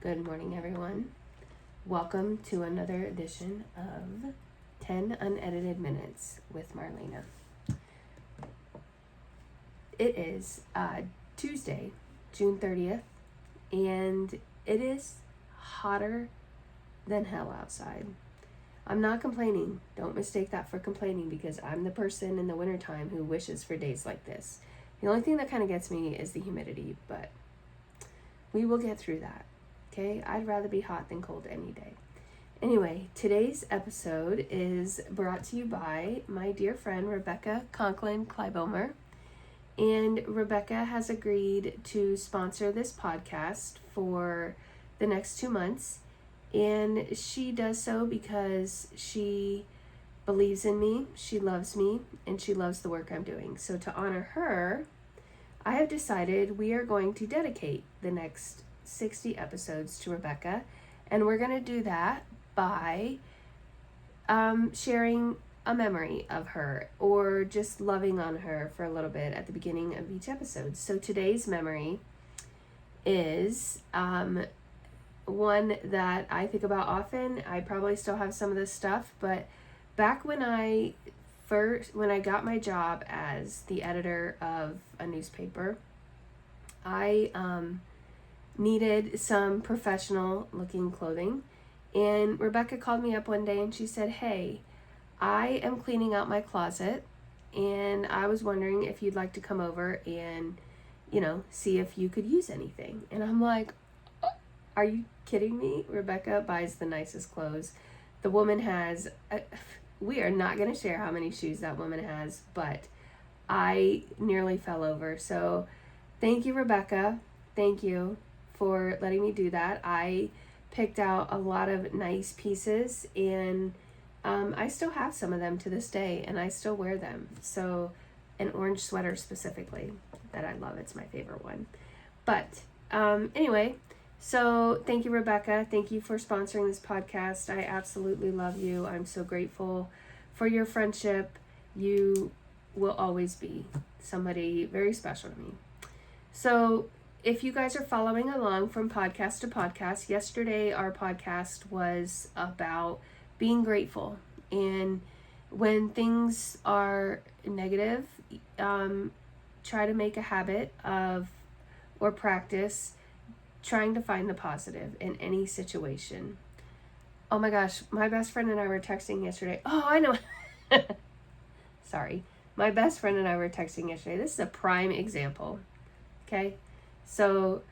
Good morning, everyone. Welcome to another edition of 10 Unedited Minutes with Marlena. It is Tuesday, June 30th, and it is hotter than hell outside. I'm not complaining. Don't mistake that for complaining, because I'm the person in the wintertime who wishes for days like this. The only thing that kind of gets me is the humidity, but we will get through that. Okay, I'd rather be hot than cold any day. Anyway, today's episode is brought to you by my dear friend Rebecca Conklin Kleibomer. And Rebecca has agreed to sponsor this podcast for the next 2 months. And she does so because she believes in me, she loves me, and she loves the work I'm doing. So to honor her, I have decided we are going to dedicate the next 60 episodes to Rebecca, and we're going to do that by sharing a memory of her or just loving on her for a little bit at the beginning of each episode. So today's memory is one that I think about often. I probably still have some of this stuff, but back when I got my job as the editor of a newspaper, I needed some professional looking clothing, and Rebecca called me up one day and she said, "Hey, I am cleaning out my closet and I was wondering if you'd like to come over and see if you could use anything." And I'm like, are you kidding me? Rebecca buys the nicest clothes. The woman has we are not going to share how many shoes that woman has, but I nearly fell over. So thank you, Rebecca. Thank you for letting me do that. I picked out a lot of nice pieces, and I still have some of them to this day, and I still wear them. So an orange sweater specifically that I love. It's my favorite one. But anyway, so thank you, Rebecca. Thank you for sponsoring this podcast. I absolutely love you. I'm so grateful for your friendship. You will always be somebody very special to me. So if you guys are following along from podcast to podcast, yesterday our podcast was about being grateful. And when things are negative, try to make a habit of or practice trying to find the positive in any situation. Oh my gosh, my best friend and I were texting yesterday. Oh, I know. Sorry. My best friend and I were texting yesterday. This is a prime example. Okay? So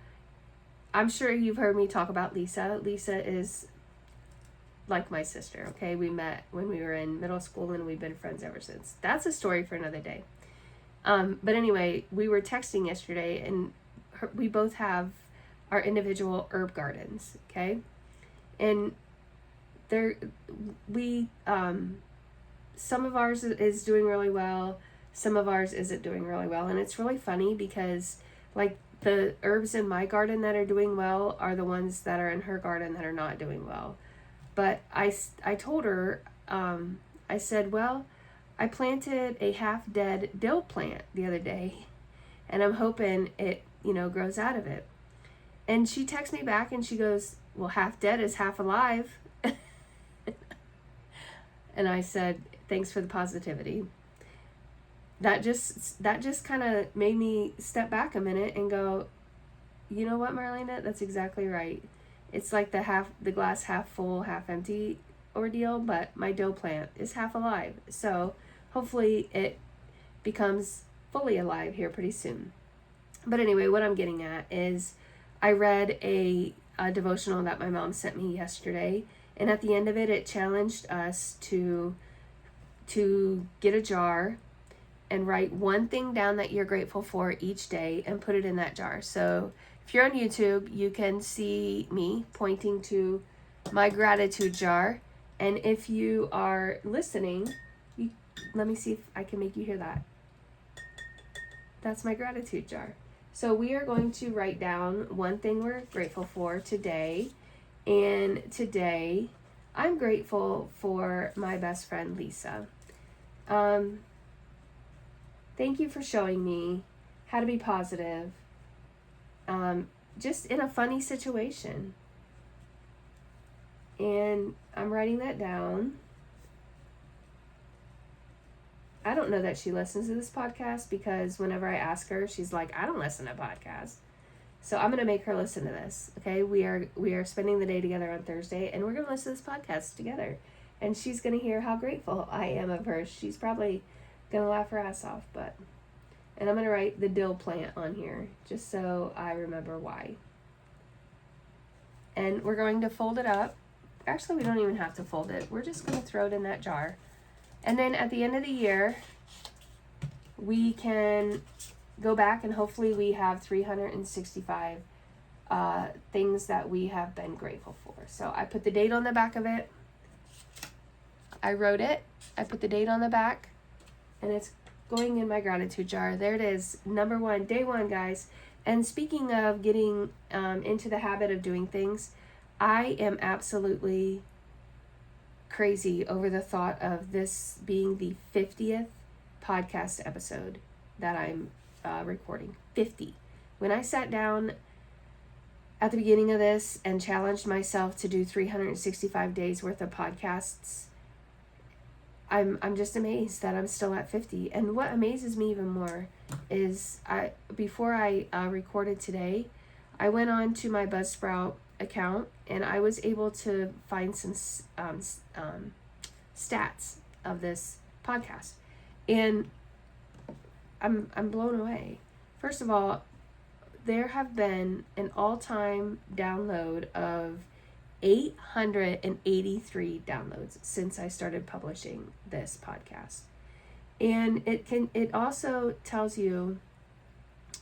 I'm sure you've heard me talk about Lisa. Lisa is like my sister, okay? We met when we were in middle school and we've been friends ever since. That's a story for another day. But anyway, we were texting yesterday, and we both have our individual herb gardens, okay? And some of ours is doing really well, some of ours isn't doing really well. And it's really funny because like the herbs in my garden that are doing well are the ones that are in her garden that are not doing well. But I told her, I said, well, I planted a half dead dill plant the other day, and I'm hoping it, grows out of it. And she texts me back and she goes, well, half dead is half alive. And I said, thanks for the positivity. That just kind of made me step back a minute and go, you know what, Marlena, that's exactly right. It's like the glass half full, half empty ordeal, but my dill plant is half alive. So hopefully it becomes fully alive here pretty soon. But anyway, what I'm getting at is I read a devotional that my mom sent me yesterday, and at the end of it, it challenged us to get a jar and write one thing down that you're grateful for each day and put it in that jar. So if you're on YouTube, you can see me pointing to my gratitude jar. And if you are listening, let me see if I can make you hear that. That's my gratitude jar. So we are going to write down one thing we're grateful for today. And today, I'm grateful for my best friend, Lisa. Thank you for showing me how to be positive, just in a funny situation. And I'm writing that down. I don't know that she listens to this podcast, because whenever I ask her, she's like, I don't listen to podcasts. So I'm going to make her listen to this. Okay. We are spending the day together on Thursday, and we're going to listen to this podcast together. And she's going to hear how grateful I am of her. She's probably going to laugh her ass off, and I'm going to write the dill plant on here just so I remember why. And we're going to fold it up. Actually, we don't even have to fold it. We're just going to throw it in that jar. And then at the end of the year, we can go back, and hopefully we have 365 things that we have been grateful for. So I put the date on the back of it. I wrote it. I put the date on the back, and it's going in my gratitude jar. There it is. Number 1, day 1, guys. And speaking of getting into the habit of doing things, I am absolutely crazy over the thought of this being the 50th podcast episode that I'm recording. 50. When I sat down at the beginning of this and challenged myself to do 365 days worth of podcasts, I'm just amazed that I'm still at 50. And what amazes me even more is before I recorded today, I went on to my Buzzsprout account, and I was able to find some stats of this podcast, and I'm blown away. First of all, there have been an all-time download of 883 downloads since I started publishing this podcast. And it also tells you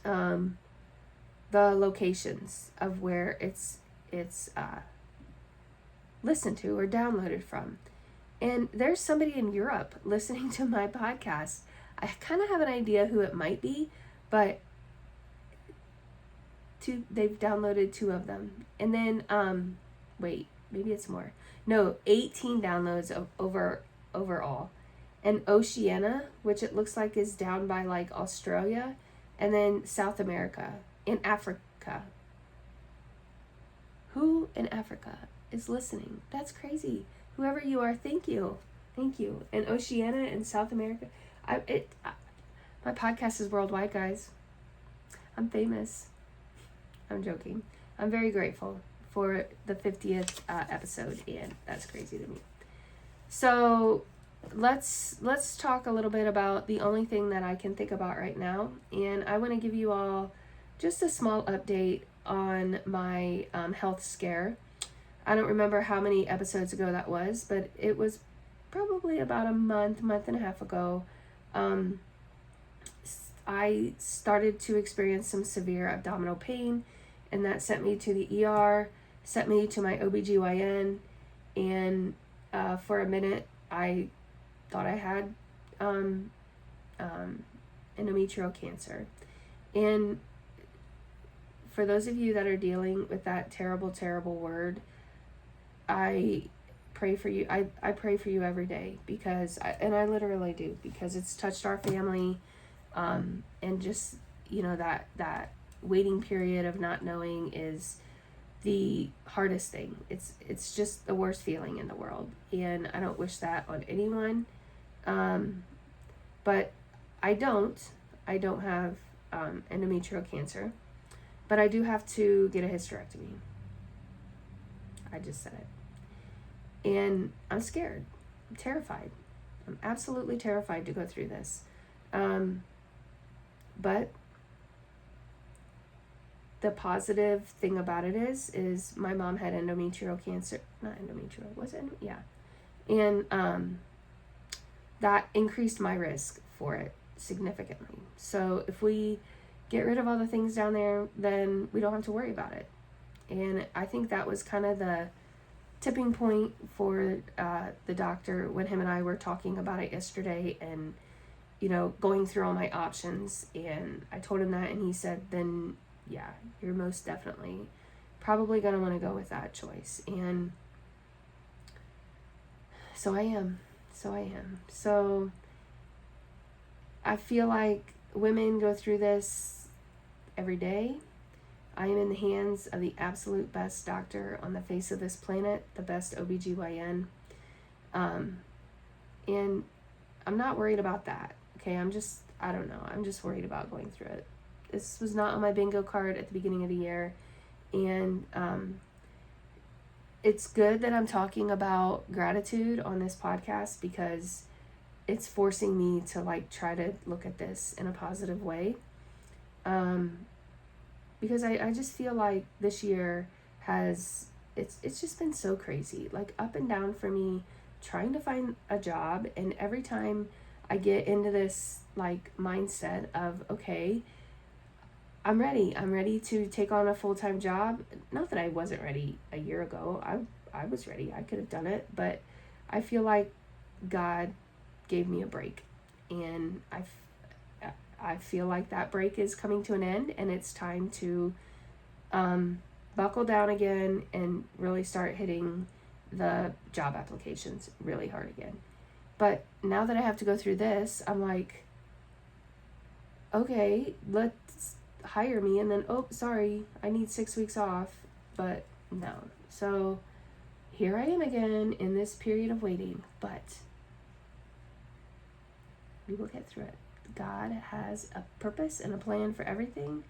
the locations of where it's listened to or downloaded from. And there's somebody in Europe listening to my podcast. I kind of have an idea who it might be, but they've downloaded 2 of them. And then wait, maybe it's more. No, 18 downloads overall. And Oceania, which it looks like is down by like Australia, and then South America and Africa. Who in Africa is listening? That's crazy. Whoever you are, thank you. Thank you. And Oceania and South America. My podcast is worldwide, guys. I'm famous. I'm joking. I'm very grateful for the 50th episode, and that's crazy to me. So let's talk a little bit about the only thing that I can think about right now, and I want to give you all just a small update on my health scare. I don't remember how many episodes ago that was, but it was probably about a month and a half ago. I started to experience some severe abdominal pain, and that sent me to the ER, sent me to my OBGYN, and for a minute I thought I had endometrial cancer. And for those of you that are dealing with that terrible, terrible word, I pray for you. I pray for you every day, because I literally do, because it's touched our family, and just, that waiting period of not knowing is the hardest thing. It's just the worst feeling in the world, and I don't wish that on anyone. But I don't have endometrial cancer, but I do have to get a hysterectomy. I just said it. And I'm scared. I'm terrified. I'm absolutely terrified to go through this. But the positive thing about it is my mom had endometrial cancer. Not endometrial. Was it? Yeah. And that increased my risk for it significantly. So if we get rid of all the things down there, then we don't have to worry about it. And I think that was kind of the tipping point for the doctor when him and I were talking about it yesterday, and going through all my options. And I told him that, and he said, then yeah, you're most definitely probably going to want to go with that choice. And so I am. So I feel like women go through this every day. I am in the hands of the absolute best doctor on the face of this planet, the best OBGYN. And I'm not worried about that. Okay, I don't know. I'm just worried about going through it. This was not on my bingo card at the beginning of the year. And it's good that I'm talking about gratitude on this podcast, because it's forcing me to like try to look at this in a positive way. Because I just feel like this year it's just been so crazy, like up and down for me, trying to find a job. And every time I get into this like mindset of, okay, I'm ready to take on a full-time job. Not that I wasn't ready a year ago. I was ready. I could have done it, but I feel like God gave me a break, and I feel like that break is coming to an end, and it's time to buckle down again and really start hitting the job applications really hard again. But now that I have to go through this, I'm like, okay, let's hire me, and then, oh, sorry, I need 6 weeks off. But no. So here I am again in this period of waiting, but we will get through it. God has a purpose and a plan for everything,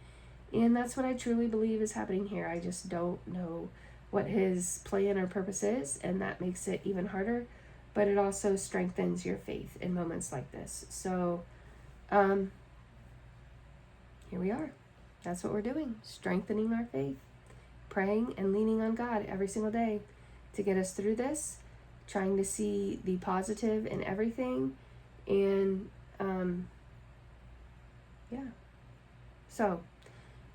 and that's what I truly believe is happening here. I just don't know what his plan or purpose is, and that makes it even harder, but it also strengthens your faith in moments like this. So here we are. That's what we're doing, strengthening our faith, praying and leaning on God every single day to get us through this, trying to see the positive in everything. And yeah. So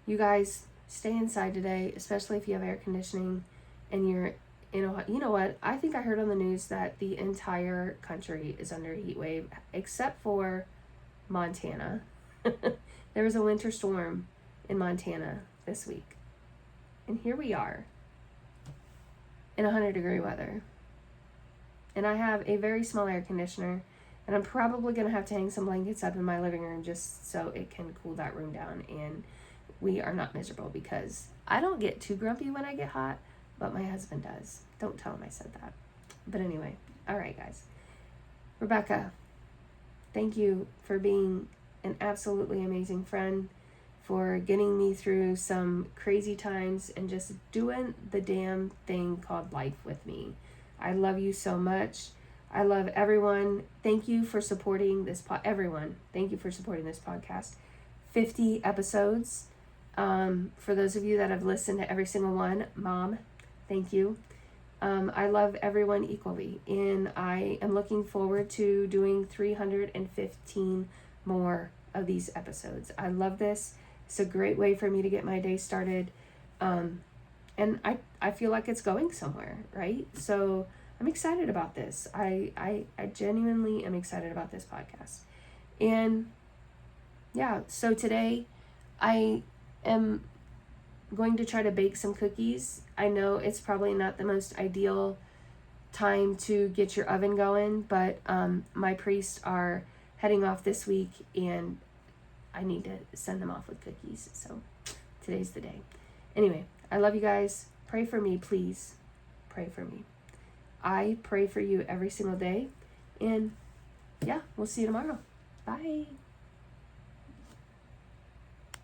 you guys stay inside today, especially if you have air conditioning and you're in Ohio. You know what? I think I heard on the news that the entire country is under a heat wave except for Montana. There was a winter storm in Montana this week. And here we are in 100-degree weather. And I have a very small air conditioner, and I'm probably going to have to hang some blankets up in my living room just so it can cool that room down. And we are not miserable, because I don't get too grumpy when I get hot, but my husband does. Don't tell him I said that. But anyway, all right, guys. Rebecca, thank you for being an absolutely amazing friend, for getting me through some crazy times and just doing the damn thing called life with me. I love you so much. I love everyone. Thank you for supporting this everyone. Thank you for supporting this podcast. 50 episodes. For those of you that have listened to every single one, Mom, thank you. I love everyone equally, and I am looking forward to doing 315 more of these episodes. I love this. It's a great way for me to get my day started. And I feel like it's going somewhere, right? So I'm excited about this. I genuinely am excited about this podcast. And yeah, so today I am going to try to bake some cookies. I know it's probably not the most ideal time to get your oven going, but my priests are heading off this week, and I need to send them off with cookies. So today's the day. Anyway, I love you guys. Pray for me, please. Pray for me. I pray for you every single day. And yeah, we'll see you tomorrow. Bye.